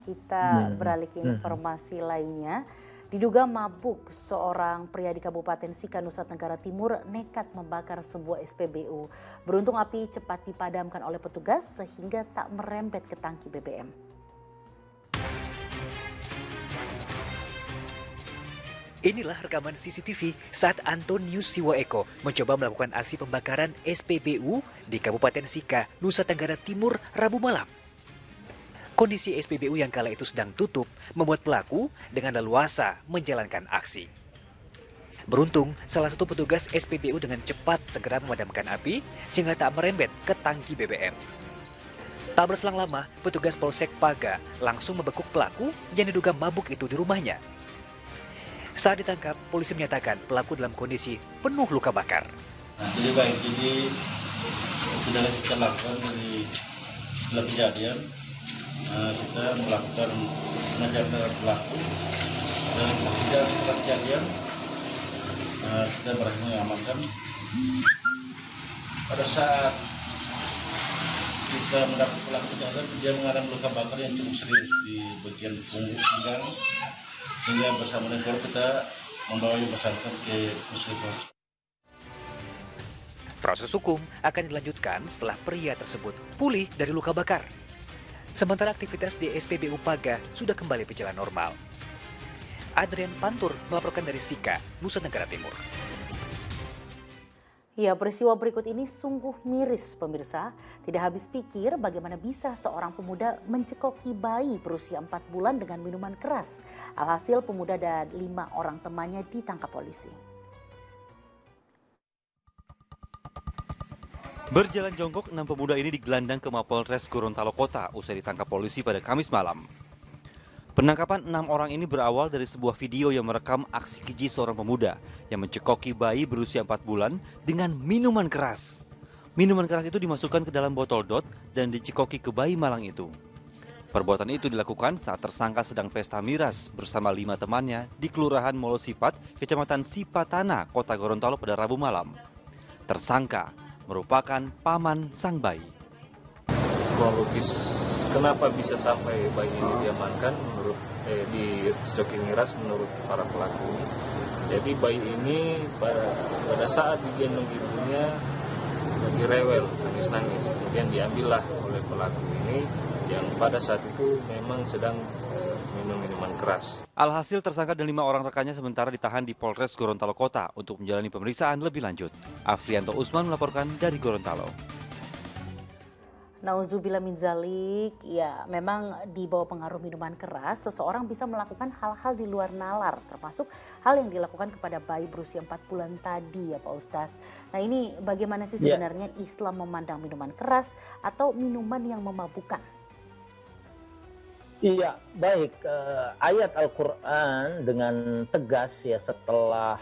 Kita beralih ke informasi lainnya. Diduga mabuk, seorang pria di Kabupaten Sika, Nusa Tenggara Timur nekat membakar sebuah SPBU. Beruntung api cepat dipadamkan oleh petugas sehingga tak merembet ke tangki BBM. Inilah rekaman CCTV saat Antonius Siwaeko mencoba melakukan aksi pembakaran SPBU di Kabupaten Sika, Nusa Tenggara Timur, Rabu malam. Kondisi SPBU yang kala itu sedang tutup membuat pelaku dengan leluasa menjalankan aksi. Beruntung, salah satu petugas SPBU dengan cepat segera memadamkan api sehingga tak merembet ke tangki BBM. Tak berselang lama, petugas Polsek Paga langsung membekuk pelaku yang diduga mabuk itu di rumahnya. Saat ditangkap, polisi menyatakan pelaku dalam kondisi penuh luka bakar. Jadi sudah kita lakukan dari setelah kejadian, kita melakukan pengejaran pelaku dan setelah kejadian kita berhasil mengamankan. Pada saat kita mendapat pelaku kejadian, dia mengalami luka bakar yang cukup serius di bagian punggung, sehingga bersama dengan korban kita membawa yang bersangkutan ke puskesmas. Proses hukum akan dilanjutkan setelah pria tersebut pulih dari luka bakar. Sementara aktivitas di SPBU Paga sudah kembali berjalan normal. Adrian Pantur melaporkan dari Sika, Nusa Tenggara Timur. Ya, peristiwa berikut ini sungguh miris pemirsa. Tidak habis pikir bagaimana bisa seorang pemuda mencekoki bayi berusia 4 bulan dengan minuman keras. Alhasil pemuda dan 5 orang temannya ditangkap polisi. Berjalan jongkok, 6 pemuda ini digelandang ke Mapolres Gorontalo Kota usai ditangkap polisi pada Kamis malam. Penangkapan 6 orang ini berawal dari sebuah video yang merekam aksi keji seorang pemuda yang mencekoki bayi berusia 4 bulan dengan minuman keras. Minuman keras itu dimasukkan ke dalam botol dot dan dicekoki ke bayi malang itu. Perbuatan itu dilakukan saat tersangka sedang pesta miras bersama 5 temannya di Kelurahan Molosipat, Kecamatan Sipatana, Kota Gorontalo pada Rabu malam. Tersangka merupakan paman sang bayi. Kronologis kenapa bisa sampai bayi ini diamankan menurut dicoki miras menurut para pelaku. Jadi bayi ini pada saat digendong ibunya lagi rewel, nangis-nangis. Kemudian diambillah oleh pelaku ini yang pada saat itu memang sedang minum minuman keras. Alhasil tersangka dan 5 orang rekannya sementara ditahan di Polres Gorontalo Kota untuk menjalani pemeriksaan lebih lanjut. Afrianto Usman melaporkan dari Gorontalo. Nauzubillah min dzalik, ya memang di bawah pengaruh minuman keras, seseorang bisa melakukan hal-hal di luar nalar, termasuk hal yang dilakukan kepada bayi berusia 4 bulan tadi ya Pak Ustaz. Nah ini bagaimana sih sebenarnya Islam memandang minuman keras atau minuman yang memabukkan? Iya, baik. Ayat Al-Quran dengan tegas ya setelah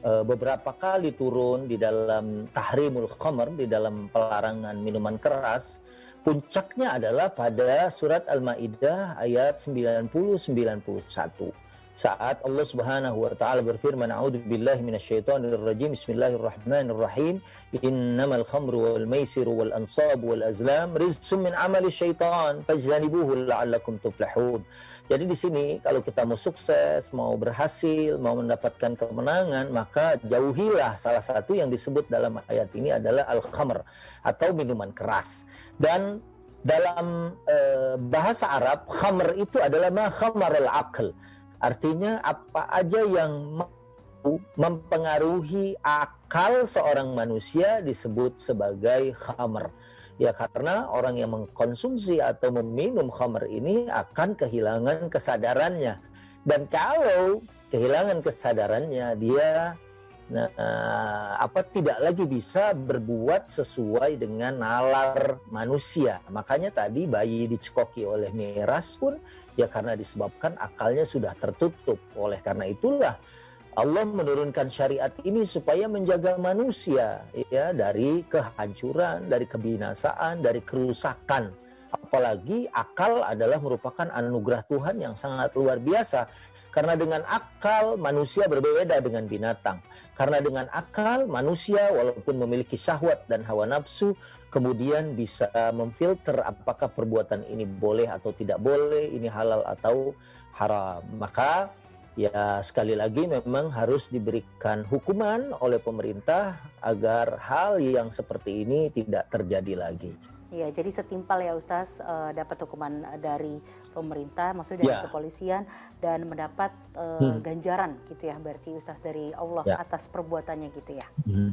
beberapa kali turun di dalam tahrimul khamr, di dalam pelarangan minuman keras, puncaknya adalah pada surat Al-Maidah ayat 90-91. Saat Allah Subhanahu wa taala berfirman, "A'udzubillahi minasyaitonirrajim. Bismillahirrahmanirrahim. Innamal khamru wal maisiru wal ansabu wal azlam rizqun min amali syaitan fajtanibuhu la'allakum tuflihun." Jadi di sini kalau kita mau sukses, mau berhasil, mau mendapatkan kemenangan, maka jauhilah salah satu yang disebut dalam ayat ini adalah al-khamr atau minuman keras. Dan dalam bahasa Arab, khamr itu adalah ma khamarul aql. Artinya apa aja yang mempengaruhi akal seorang manusia disebut sebagai khamr. Ya karena orang yang mengkonsumsi atau meminum khamr ini akan kehilangan kesadarannya. Dan kalau kehilangan kesadarannya dia tidak lagi bisa berbuat sesuai dengan nalar manusia. Makanya tadi bayi dicekoki oleh miras pun ya karena disebabkan akalnya sudah tertutup. Oleh karena itulah Allah menurunkan syariat ini supaya menjaga manusia ya dari kehancuran, dari kebinasaan, dari kerusakan. Apalagi akal adalah merupakan anugerah Tuhan yang sangat luar biasa. Karena dengan akal manusia berbeda dengan binatang. Karena dengan akal manusia walaupun memiliki syahwat dan hawa nafsu, kemudian bisa memfilter apakah perbuatan ini boleh atau tidak boleh, ini halal atau haram. Maka ya sekali lagi memang harus diberikan hukuman oleh pemerintah agar hal yang seperti ini tidak terjadi lagi. Ya, jadi setimpal ya Ustaz, dapat hukuman dari pemerintah, maksudnya dari Ya. kepolisian, dan mendapat ganjaran gitu ya, berarti Ustaz dari Allah Ya. atas perbuatannya gitu ya. Mhm.